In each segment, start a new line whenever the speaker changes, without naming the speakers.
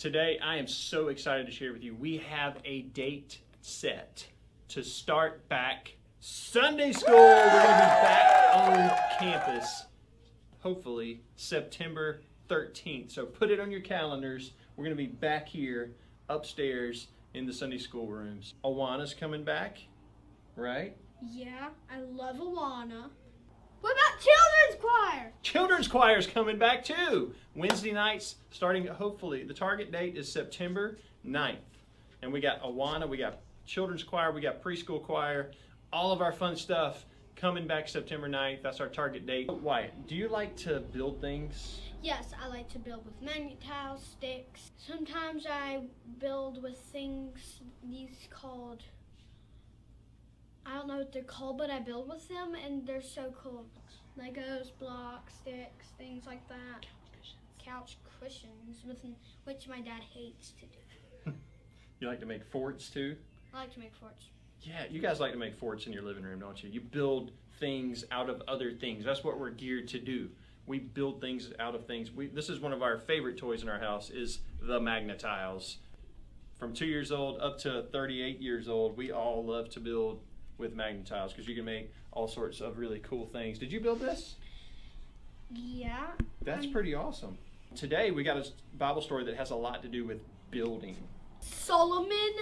Today, I am so excited to share with you. We have a date set to start back Sunday school. We're going to be back on campus, hopefully September 13th. So put it on your calendars. We're going to be back here upstairs in the Sunday school rooms. Awana's coming back, right?
Yeah, I love Awana. What about children's choir?
Children's choir's coming back too. Wednesday nights, starting hopefully, the target date is September 9th. And we got Awana, we got children's choir, we got preschool choir, all of our fun stuff coming back September 9th. That's our target date. Wyatt, do you like to build things?
Yes, I like to build with magnet tiles, sticks. Sometimes I build with things, these called, I don't know what they're called, but I build with them and they're so cool. Legos, blocks, sticks, things like that. Couch cushions, which my dad hates to do.
You like to make forts too?
I like to make forts.
Yeah, you guys like to make forts in your living room, don't you? You build things out of other things. That's what we're geared to do. We build things out of things. This is one of our favorite toys in our house is the Magnetiles. From 2 years old up to 38 years old, we all love to build with Magnetiles because you can make all sorts of really cool things. Did you build this?
Yeah.
That's pretty awesome. Today we got a Bible story that has a lot to do with building.
Solomon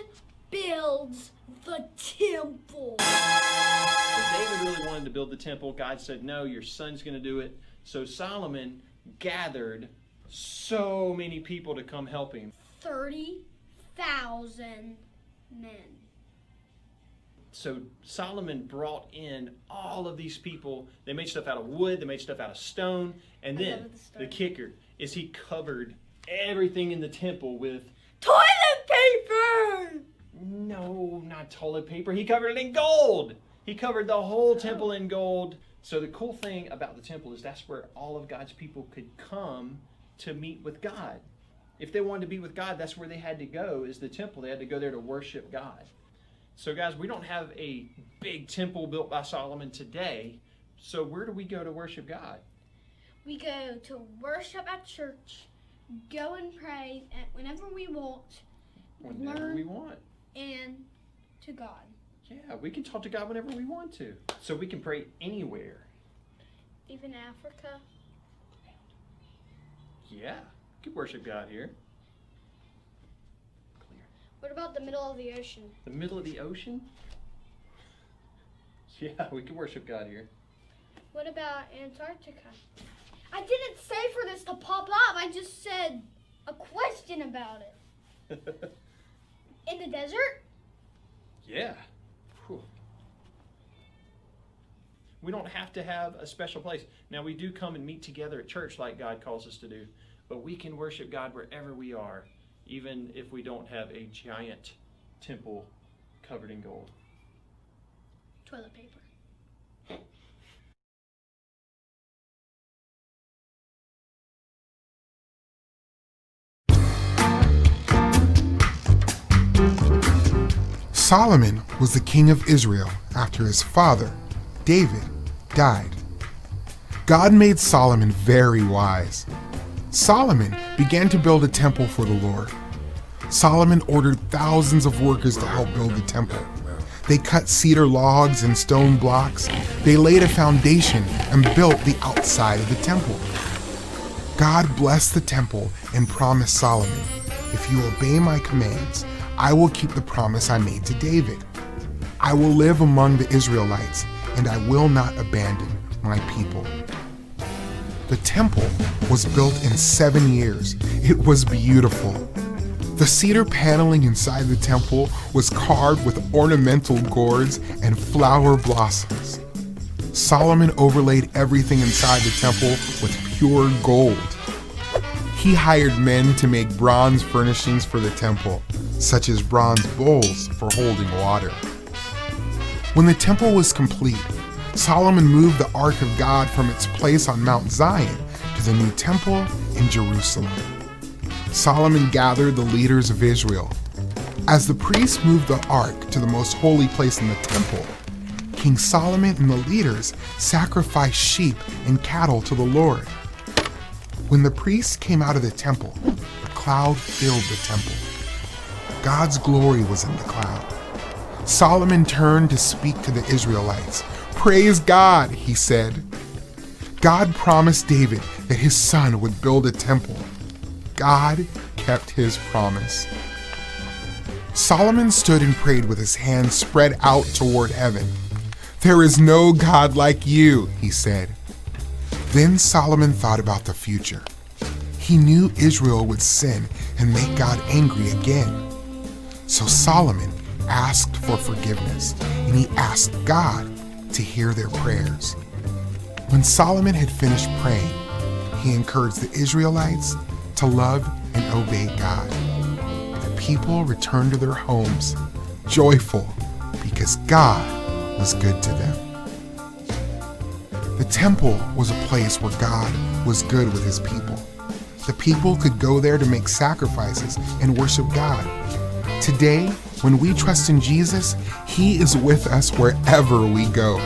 builds the temple.
So David really wanted to build the temple. God said, no, your son's going to do it. So Solomon gathered so many people to come help him.
30,000 men.
So Solomon brought in all of these people. They made stuff out of wood. They made stuff out of stone. And then the kicker is he covered everything in the temple with
toilet paper!
No, not toilet paper. He covered it in gold. He covered the whole temple in gold. So the cool thing about the temple is that's where all of God's people could come to meet with God. If they wanted to be with God, that's where they had to go, is the temple. They had to go there to worship God. So guys, we don't have a big temple built by Solomon today. So where do we go to worship God?
We go to worship at church, go and pray whenever we want.
Whenever we want.
And to God.
Yeah, we can talk to God whenever we want to. So we can pray anywhere.
Even Africa.
Yeah, we can worship God here. Clear.
What about the middle of the ocean?
The middle of the ocean? Yeah, we can worship God here.
What about Antarctica? I didn't say for this to pop up. I just said a question about it. In the desert?
Yeah. Whew. We don't have to have a special place. Now, we do come and meet together at church like God calls us to do, but we can worship God wherever we are, even if we don't have a giant temple covered in gold.
Toilet paper.
Solomon was the king of Israel after his father, David, died. God made Solomon very wise. Solomon began to build a temple for the Lord. Solomon ordered thousands of workers to help build the temple. They cut cedar logs and stone blocks. They laid a foundation and built the outside of the temple. God blessed the temple and promised Solomon, "If you obey my commands, I will keep the promise I made to David. I will live among the Israelites, and I will not abandon my people." The temple was built in 7 years. It was beautiful. The cedar paneling inside the temple was carved with ornamental gourds and flower blossoms. Solomon overlaid everything inside the temple with pure gold. He hired men to make bronze furnishings for the temple, such as bronze bowls for holding water. When the temple was complete, Solomon moved the Ark of God from its place on Mount Zion to the new temple in Jerusalem. Solomon gathered the leaders of Israel. As the priests moved the Ark to the most holy place in the temple, King Solomon and the leaders sacrificed sheep and cattle to the Lord. When the priests came out of the temple, a cloud filled the temple. God's glory was in the cloud. Solomon turned to speak to the Israelites. "Praise God," he said. God promised David that his son would build a temple. God kept his promise. Solomon stood and prayed with his hands spread out toward heaven. "There is no God like you," he said. Then Solomon thought about the future. He knew Israel would sin and make God angry again. So Solomon asked for forgiveness, and he asked God to hear their prayers. When Solomon had finished praying, he encouraged the Israelites to love and obey God. The people returned to their homes, joyful because God was good to them. The temple was a place where God was good with his people. The people could go there to make sacrifices and worship God. Today, when we trust in Jesus, he is with us wherever we go.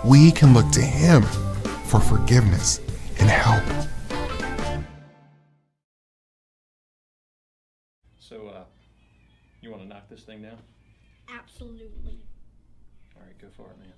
We can look to him for forgiveness and help.
So, you want to knock this thing down?
Absolutely.
All right, go for it, man.